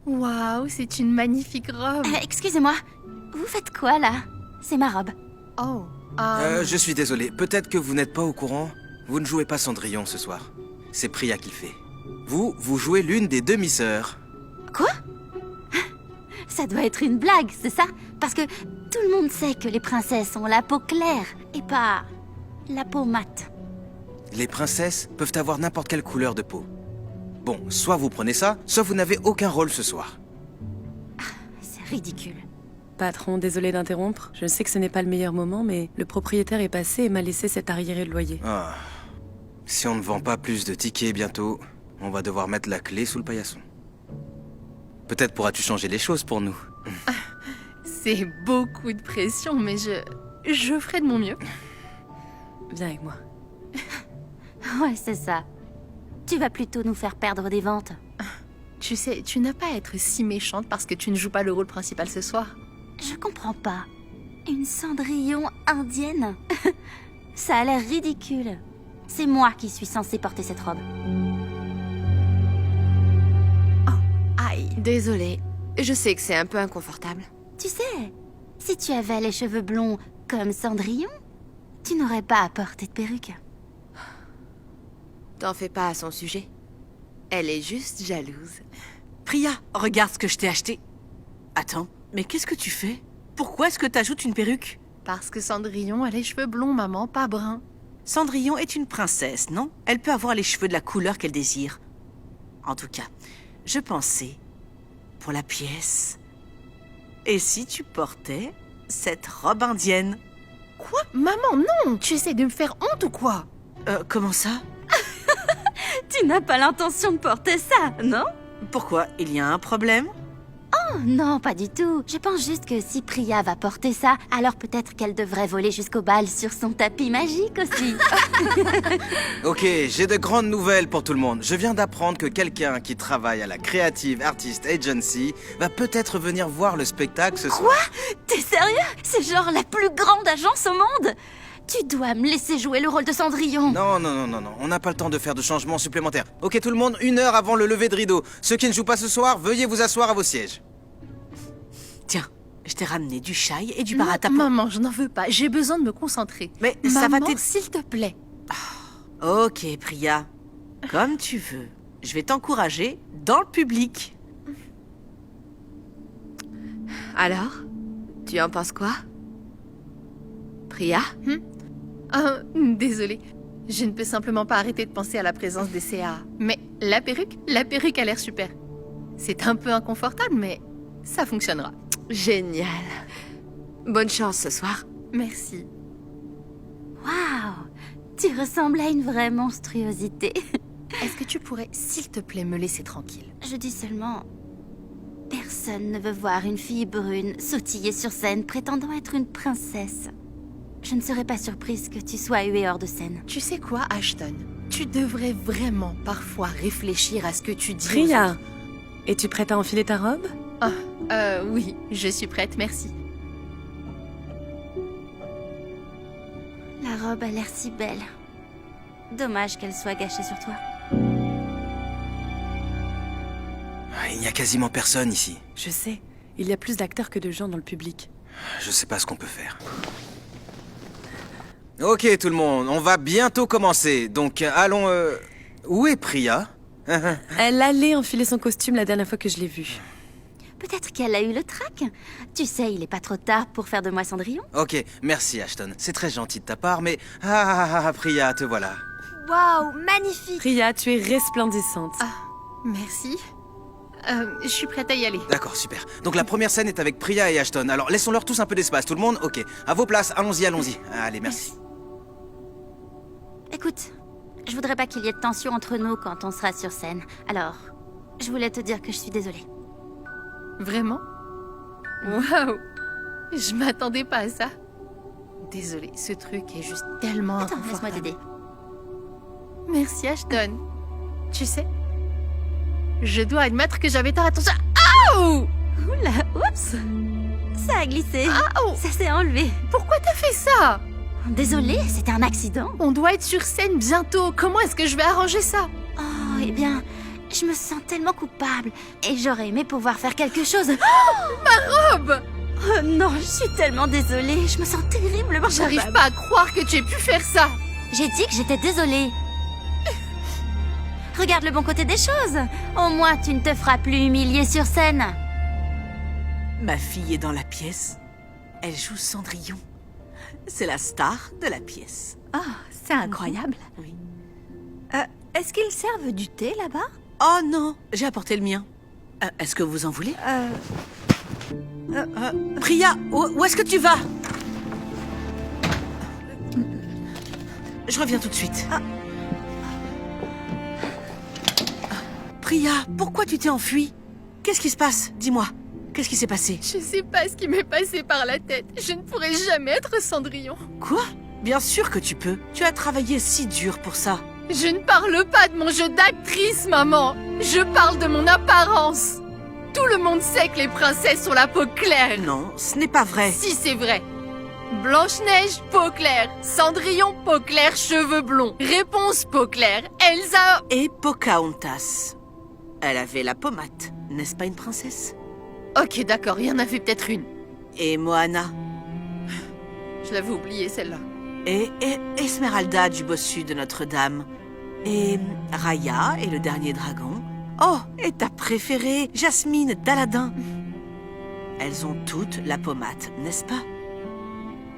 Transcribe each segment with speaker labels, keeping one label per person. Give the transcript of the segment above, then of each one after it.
Speaker 1: Waouh, c'est une magnifique robe.
Speaker 2: Excusez-moi, vous faites quoi là? C'est ma robe.
Speaker 1: Oh,
Speaker 3: Je suis désolé, peut-être que vous n'êtes pas au courant. Vous ne jouez pas Cendrillon ce soir. C'est Priya qui le fait. Vous jouez l'une des demi-sœurs.
Speaker 2: Quoi? Ça doit être une blague, c'est ça? Parce que tout le monde sait que les princesses ont la peau claire et pas la peau mate.
Speaker 3: Les princesses peuvent avoir n'importe quelle couleur de peau. Bon, soit vous prenez ça, soit vous n'avez aucun rôle ce soir.
Speaker 2: C'est ridicule.
Speaker 4: Patron, désolé d'interrompre. Je sais que ce n'est pas le meilleur moment, mais le propriétaire est passé et m'a laissé cet arriéré de loyer.
Speaker 3: Ah. Si on ne vend pas plus de tickets bientôt, on va devoir mettre la clé sous le paillasson. Peut-être pourras-tu changer les choses pour nous.
Speaker 1: c'est beaucoup de pression, mais je ferai de mon mieux.
Speaker 4: Viens avec moi.
Speaker 2: Ouais, c'est ça. Tu vas plutôt nous faire perdre des ventes.
Speaker 1: Tu sais, tu n'as pas à être si méchante parce que tu ne joues pas le rôle principal ce soir.
Speaker 2: Je comprends pas. Une Cendrillon indienne? Ça a l'air ridicule. C'est moi qui suis censée porter cette robe.
Speaker 1: Aïe.
Speaker 5: Désolée, je sais que c'est un peu inconfortable.
Speaker 2: Tu sais, si tu avais les cheveux blonds comme Cendrillon, tu n'aurais pas à porter de perruque.
Speaker 5: T'en fais pas à son sujet. Elle est juste jalouse.
Speaker 6: Priya, regarde ce que je t'ai acheté. Attends, mais qu'est-ce que tu fais? Pourquoi est-ce que t'ajoutes une perruque?
Speaker 1: Parce que Cendrillon a les cheveux blonds, maman, pas bruns.
Speaker 6: Cendrillon est une princesse, non? Elle peut avoir les cheveux de la couleur qu'elle désire. En tout cas, je pensais, pour la pièce, et si tu portais cette robe indienne?
Speaker 1: Quoi? Maman, non! Tu essaies de me faire honte ou quoi?
Speaker 6: Comment ça?
Speaker 2: Tu n'as pas l'intention de porter ça, non?
Speaker 6: Pourquoi? Il y a un problème?
Speaker 2: Oh non, pas du tout. Je pense juste que si Priya va porter ça, alors peut-être qu'elle devrait voler jusqu'au bal sur son tapis magique aussi.
Speaker 3: Ok, j'ai de grandes nouvelles pour tout le monde. Je viens d'apprendre que quelqu'un qui travaille à la Creative Artist Agency va peut-être venir voir le spectacle ce soir.
Speaker 2: Quoi? T'es sérieux? C'est genre la plus grande agence au monde? Tu dois me laisser jouer le rôle de Cendrillon.
Speaker 3: Non, on n'a pas le temps de faire de changements supplémentaires. Ok tout le monde, 1 heure avant le lever de rideau. Ceux qui ne jouent pas ce soir, veuillez vous asseoir à vos sièges.
Speaker 6: Tiens, je t'ai ramené du chai et du
Speaker 1: Non,
Speaker 6: bar à tapon.
Speaker 1: maman, je n'en veux pas. J'ai besoin de me concentrer.
Speaker 6: Mais ça va
Speaker 1: Maman,
Speaker 6: t'aider.
Speaker 1: s'il te plaît.
Speaker 6: Ok, Priya. Comme tu veux. Je vais t'encourager dans le public.
Speaker 5: Alors, tu en penses quoi? Priya?
Speaker 1: Désolée. Je ne peux simplement pas arrêter de penser à la présence des CA. Mais la perruque a l'air super. C'est un peu inconfortable, mais ça fonctionnera.
Speaker 5: Génial. Bonne chance ce soir.
Speaker 1: Merci.
Speaker 2: Waouh! Tu ressembles à une vraie monstruosité.
Speaker 1: Est-ce que tu pourrais, s'il te plaît, me laisser tranquille?
Speaker 2: Je dis seulement... Personne ne veut voir une fille brune sautiller sur scène prétendant être une princesse. Je ne serais pas surprise que tu sois huée hors de scène.
Speaker 1: Tu sais quoi, Ashton? Tu devrais vraiment parfois réfléchir à ce que tu dis. aux
Speaker 4: Priya,
Speaker 1: autres.
Speaker 4: es-tu prête à enfiler ta robe?
Speaker 1: Oui, je suis prête, merci.
Speaker 2: La robe a l'air si belle. Dommage qu'elle soit gâchée sur toi.
Speaker 3: Il n'y a quasiment personne ici.
Speaker 4: Je sais, il y a plus d'acteurs que de gens dans le public.
Speaker 3: Je sais pas ce qu'on peut faire. Ok tout le monde, on va bientôt commencer. Donc allons... Où est Priya?
Speaker 4: Elle allait enfiler son costume la dernière fois que je l'ai vue.
Speaker 2: Peut-être qu'elle a eu le trac. Tu sais, il est pas trop tard pour faire de moi Cendrillon.
Speaker 3: Ok, merci Ashton. C'est très gentil de ta part, mais... Priya, te voilà.
Speaker 2: Waouh, magnifique!
Speaker 4: Priya, tu es resplendissante.
Speaker 1: Merci. Je suis prête à y aller.
Speaker 3: D'accord, super. Donc la première scène est avec Priya et Ashton. Alors laissons-leur tous un peu d'espace, tout le monde? Ok, à vos places, allons-y. Allez, merci.
Speaker 2: Écoute, je voudrais pas qu'il y ait de tension entre nous quand on sera sur scène. Alors, je voulais te dire que je suis désolée.
Speaker 1: Vraiment? Waouh! Je m'attendais pas à ça. Désolée, ce truc est juste tellement
Speaker 2: Attends, laisse-moi
Speaker 1: inconfortable.
Speaker 2: t'aider.
Speaker 1: Merci, Ashton. Tu sais, je dois admettre que j'avais tort. Attention. Aouh!
Speaker 2: Oula, oups! Ça a glissé.
Speaker 1: Aouh!
Speaker 2: Ça s'est enlevé.
Speaker 1: Pourquoi t'as fait ça?
Speaker 2: Désolée, c'était un accident.
Speaker 1: On doit être sur scène bientôt. Comment est-ce que je vais arranger ça?
Speaker 2: Oh, eh bien, je Je me sens tellement coupable. Et j'aurais aimé pouvoir faire quelque chose.
Speaker 1: Rob,
Speaker 2: Oh non, je suis tellement désolée. Je me sens terriblement
Speaker 1: j'arrive
Speaker 2: coupable.
Speaker 1: pas à croire que tu aies pu faire ça.
Speaker 2: J'ai dit que j'étais désolée. Regarde le bon côté des choses. Au moins, tu ne te feras plus humilier sur scène.
Speaker 6: Ma fille est dans la pièce. Elle joue Cendrillon. C'est la star de la pièce.
Speaker 7: Oh, c'est incroyable.
Speaker 6: Oui.
Speaker 7: Est-ce qu'ils servent du thé là-bas?
Speaker 6: Oh non, j'ai apporté le mien. Est-ce que vous en voulez? Priya, où est-ce que tu vas? Je reviens tout de suite. Priya, pourquoi tu t'es enfuie? Qu'est-ce qui se passe? Dis-moi. Qu'est-ce qui s'est passé?
Speaker 1: Je sais pas ce qui m'est passé par la tête. Je ne pourrai jamais être Cendrillon.
Speaker 6: Quoi? Bien sûr que tu peux. Tu as travaillé si dur pour ça.
Speaker 1: Je ne parle pas de mon jeu d'actrice, maman. Je parle de mon apparence. Tout le monde sait que les princesses ont la peau claire.
Speaker 6: Non, ce n'est pas vrai.
Speaker 1: Si, c'est vrai. Blanche-Neige, peau claire. Cendrillon, peau claire, cheveux blonds. Réponse, peau claire. Elsa...
Speaker 6: Et Pocahontas. Elle avait la pommade, n'est-ce pas une princesse?
Speaker 1: Ok, d'accord, il y en avait peut-être une.
Speaker 6: Et Moana.
Speaker 1: Je l'avais oubliée, celle-là.
Speaker 6: Et Esmeralda du bossu de Notre-Dame. Et Raya et le dernier dragon. Oh, et ta préférée, Jasmine d'Aladin. Elles ont toutes la pommade, n'est-ce pas?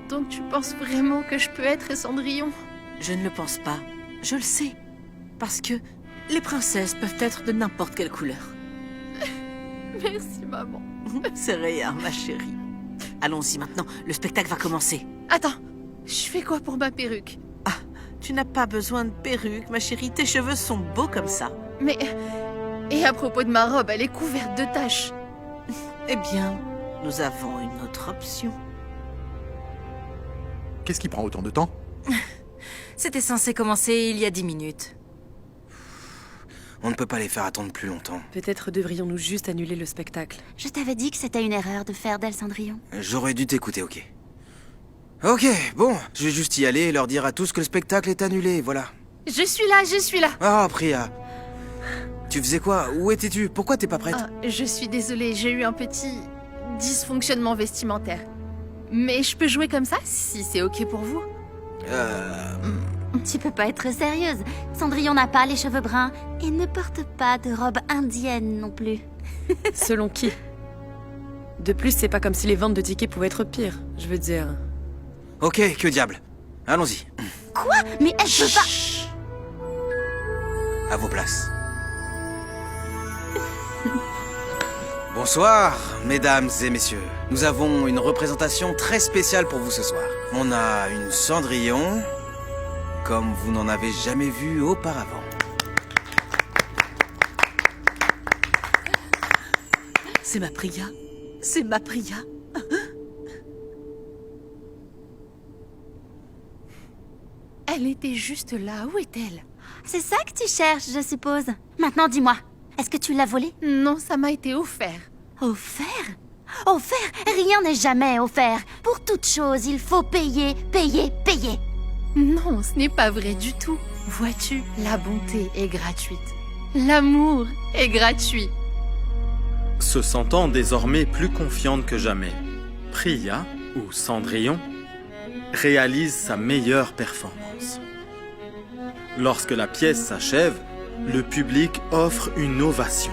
Speaker 1: Donc tu penses vraiment que je peux être Cendrillon?
Speaker 6: Je ne le pense pas. Je le sais. Parce que les princesses peuvent être de n'importe quelle couleur.
Speaker 1: Merci, maman.
Speaker 6: C'est rien, ma chérie. Allons-y maintenant, le spectacle va commencer.
Speaker 1: Attends, je fais quoi pour ma perruque?
Speaker 6: Tu n'as pas besoin de perruque, ma chérie. Tes cheveux sont beaux comme ça.
Speaker 1: Mais... Et à propos de ma robe, elle est couverte de taches.
Speaker 6: Eh bien, nous avons une autre option.
Speaker 8: Qu'est-ce qui prend autant de temps?
Speaker 7: C'était censé commencer il y a 10 minutes.
Speaker 3: On ne peut pas les faire attendre plus longtemps.
Speaker 4: Peut-être devrions-nous juste annuler le spectacle.
Speaker 2: Je t'avais dit que c'était une erreur de faire d'elle Cendrillon.
Speaker 3: J'aurais dû t'écouter, ok. Ok, bon, je vais juste y aller et leur dire à tous que le spectacle est annulé, voilà.
Speaker 1: Je suis là, je suis là.
Speaker 3: Ah, Priya. Tu faisais quoi? Où étais-tu? Pourquoi t'es pas prête?
Speaker 1: Je suis désolée, j'ai eu un petit dysfonctionnement vestimentaire. Mais je peux jouer comme ça, si c'est ok pour vous?
Speaker 2: Tu peux pas être sérieuse. Cendrillon n'a pas les cheveux bruns et ne porte pas de robe indienne non plus.
Speaker 4: Selon qui? De plus, c'est pas comme si les ventes de tickets pouvaient être pires. Je veux dire...
Speaker 3: Ok, que diable. Allons-y.
Speaker 2: Quoi? Mais elle peut pas...
Speaker 3: À vos places. Bonsoir, mesdames et messieurs. Nous avons une représentation très spéciale pour vous ce soir. On a une Cendrillon, comme vous n'en avez jamais vu auparavant.
Speaker 6: C'est ma Priya. C'est ma Priya.
Speaker 1: Elle était juste là, où est-elle?
Speaker 2: C'est ça que tu cherches, je suppose. Maintenant, dis-moi, est-ce que tu l'as volé?
Speaker 1: Non, ça m'a été offert.
Speaker 2: Offert? Offert? Rien n'est jamais offert. Pour toute chose, il faut payer, payer, payer.
Speaker 1: Non, ce n'est pas vrai du tout. Vois-tu, la bonté est gratuite. L'amour est gratuit.
Speaker 9: Se sentant désormais plus confiante que jamais, Priya, ou Cendrillon, réalise sa meilleure performance. Lorsque la pièce s'achève, le public offre une ovation.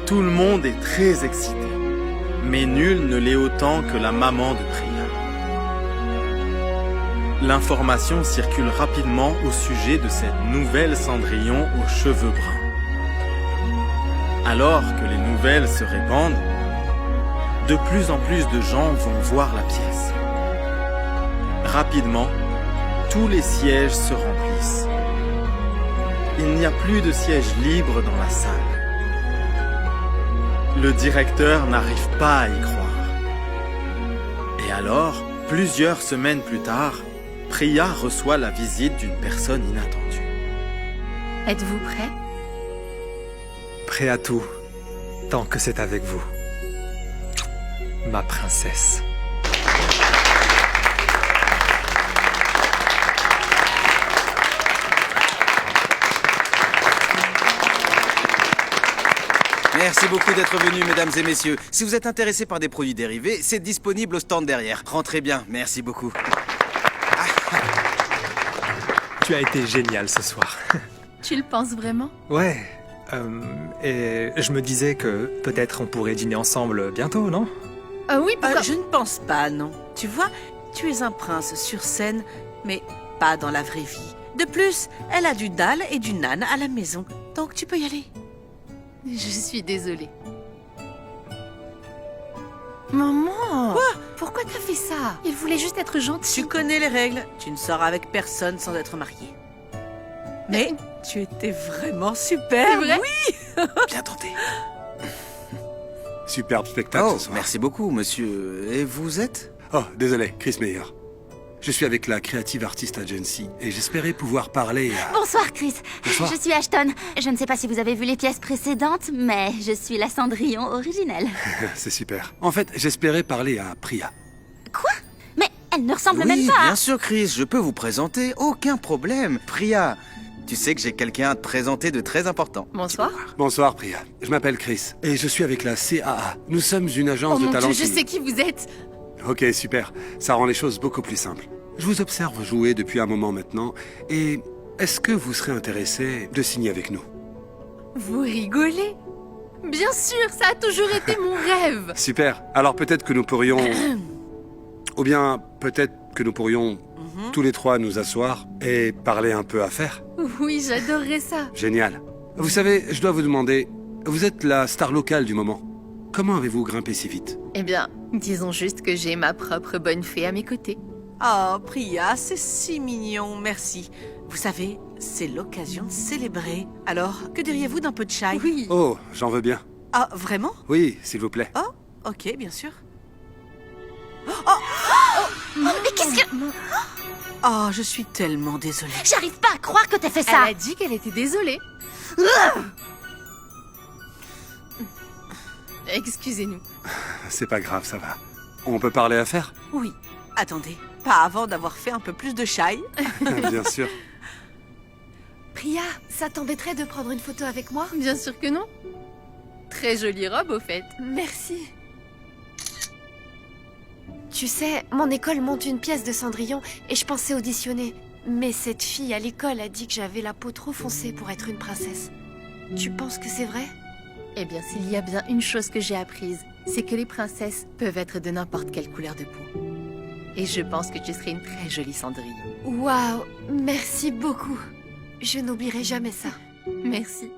Speaker 9: Tout le monde est très excité, mais nul ne l'est autant que la maman de Priya. L'information circule rapidement au sujet de cette nouvelle Cendrillon aux cheveux bruns. Alors que les nouvelles se répandent, de plus en plus de gens vont voir la pièce. Rapidement, tous les sièges se remplissent. Il n'y a plus de sièges libres dans la salle. Le directeur n'arrive pas à y croire. Et alors, plusieurs semaines plus tard, Priya reçoit la visite d'une personne inattendue.
Speaker 1: Êtes-vous prêt?
Speaker 10: Prêt à tout, tant que c'est avec vous. Ma princesse.
Speaker 3: Merci beaucoup d'être venus, mesdames et messieurs. Si vous êtes intéressés par des produits dérivés, c'est disponible au stand derrière. Rentrez bien, merci beaucoup.
Speaker 10: Tu as été génial ce soir.
Speaker 1: Tu le penses vraiment?
Speaker 10: Ouais. Et je me disais que peut-être on pourrait dîner ensemble bientôt, non?
Speaker 1: Ah oui, pourquoi?
Speaker 6: Je ne pense pas, non. Tu vois, tu es un prince sur scène, mais pas dans la vraie vie. De plus, elle a du dal et du nan à la maison, donc tu peux y aller.
Speaker 1: Je suis désolée. Maman!
Speaker 6: Quoi?
Speaker 1: Pourquoi t'as fait ça? Il voulait juste être gentil.
Speaker 6: Tu connais les règles, tu ne sors avec personne sans être marié. Mais tu étais vraiment super.
Speaker 1: C'est vrai?
Speaker 6: Oui.
Speaker 3: Bien tenté.
Speaker 8: Superbe spectacle
Speaker 3: Oh,
Speaker 8: ce soir.
Speaker 3: merci beaucoup, monsieur. Et vous êtes?
Speaker 8: Oh, désolé, Chris Meyer. Je suis avec la Creative Artist Agency et j'espérais pouvoir parler à...
Speaker 2: Bonsoir, Chris.
Speaker 8: Bonsoir.
Speaker 2: Je suis Ashton. Je ne sais pas si vous avez vu les pièces précédentes, mais je suis la Cendrillon originelle.
Speaker 8: C'est super. En fait, j'espérais parler à Priya.
Speaker 2: Quoi? Mais elle ne ressemble
Speaker 3: Oui,
Speaker 2: même pas.
Speaker 3: bien sûr, Chris, je peux vous présenter, aucun problème. Priya, tu sais que j'ai quelqu'un à te présenter de très important.
Speaker 1: Bonsoir.
Speaker 8: Bonsoir, Priya. Je m'appelle Chris et je suis avec la CAA. Nous sommes une agence
Speaker 1: Oh
Speaker 8: de
Speaker 1: mon
Speaker 8: talent.
Speaker 1: Dieu, je sais qui vous êtes.
Speaker 8: Ok, super. Ça rend les choses beaucoup plus simples. Je vous observe jouer depuis un moment maintenant et est-ce que vous serez intéressé de signer avec nous?
Speaker 1: Vous rigolez? Bien sûr, ça a toujours été mon rêve.
Speaker 8: Super. Alors peut-être que nous pourrions... Ou bien peut-être que nous pourrions tous les trois nous asseoir et parler un peu affaires.
Speaker 1: Oui, j'adorerais ça.
Speaker 8: Génial. Vous savez, je dois vous demander, vous êtes la star locale du moment. Comment avez-vous grimpé si vite?
Speaker 1: Eh bien, disons juste que j'ai ma propre bonne fée à mes côtés.
Speaker 6: Oh, Priya, c'est si mignon, merci. Vous savez, c'est l'occasion de célébrer. Alors, que diriez-vous d'un peu de chai?
Speaker 1: Oui.
Speaker 8: Oh, j'en veux bien.
Speaker 6: Ah, vraiment?
Speaker 8: Oui, s'il vous plaît.
Speaker 6: Oh, ok, bien sûr.
Speaker 2: Mais qu'est-ce que...
Speaker 6: Oh, je suis tellement désolée.
Speaker 2: J'arrive pas à croire que t'as fait
Speaker 1: Elle
Speaker 2: ça.
Speaker 1: a dit qu'elle était désolée. Excusez-nous.
Speaker 8: C'est pas grave, ça va. On peut parler affaires?
Speaker 6: Oui. Attendez, pas avant d'avoir fait un peu plus de chai.
Speaker 8: Bien sûr.
Speaker 5: Priya, ça t'embêterait de prendre une photo avec moi?
Speaker 1: Bien sûr que non. Très jolie robe, au fait.
Speaker 5: Merci. Tu sais, mon école monte une pièce de Cendrillon et je pensais auditionner. Mais cette fille à l'école a dit que j'avais la peau trop foncée pour être une princesse. Tu penses que c'est vrai?
Speaker 1: Eh bien, s'il y a bien une chose que j'ai apprise, c'est que les princesses peuvent être de n'importe quelle couleur de peau. Et je pense que tu serais une très jolie Cendrillon.
Speaker 5: Waouh, merci beaucoup. Je n'oublierai jamais ça.
Speaker 1: Merci.